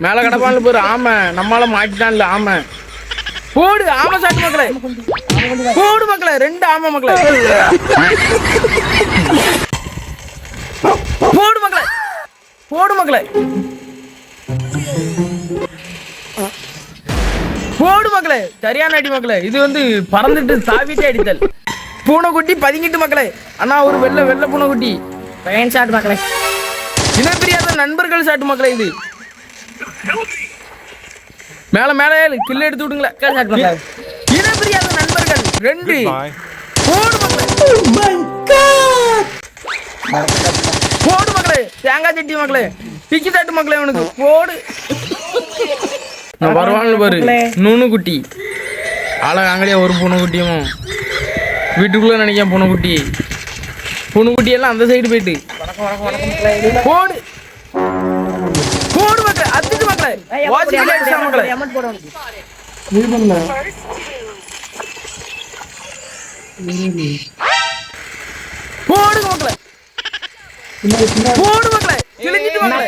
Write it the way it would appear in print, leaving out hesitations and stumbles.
மேல கடப்பான்னு போரு ஆமை நம்மளால மாட்டிட்டான்ல ஆமை. போடு ஆமை சாட்டு மக்களே, போடு மக்களே, 2 ஆமை மக்களே. போடு மக்களே, போடு மக்களே, போடு மக்களே. சரியான அடி மக்களே. இது வந்து பறந்துட்டு தாவிட்டே அடித்தல். பூனைக்குட்டி பதுங்கிட்டு மக்களே. அண்ணா ஒரு வெள்ளை வெள்ளை பூனைக்குட்டி. பையன் ஷாட் மக்களே. இனப்பிரியாத நண்பர்கள் சாட்டு மக்களே. இது மேல மேல கில்ல எடுத்து விடுங்களேன். ஷாட் மக்களே. இனப்பிரியாத நண்பர்கள் 2. போடு மக்களே, போடு மக்களே. தேங்காய் சட்டி மக்களே, டிக்கி தாட்டு மக்களே. உனக்கு போடு. நான் வருவான்னு பாரு நுணு குட்டி. அழகாங்கலையா ஒரு பூனைக்குட்டியும் வீட்டுக்குள்ள நினைக்க பூனைக்குட்டி. பூனைக்குட்டி எல்லாம் அந்த சைடு போயிட்டு. போடு போடு மக்களே, அத்துட்டு மக்களே. மக்களே போடுங்க மக்களே, போடு மக்களே, கிழிஞ்சிட்டு மக்களே.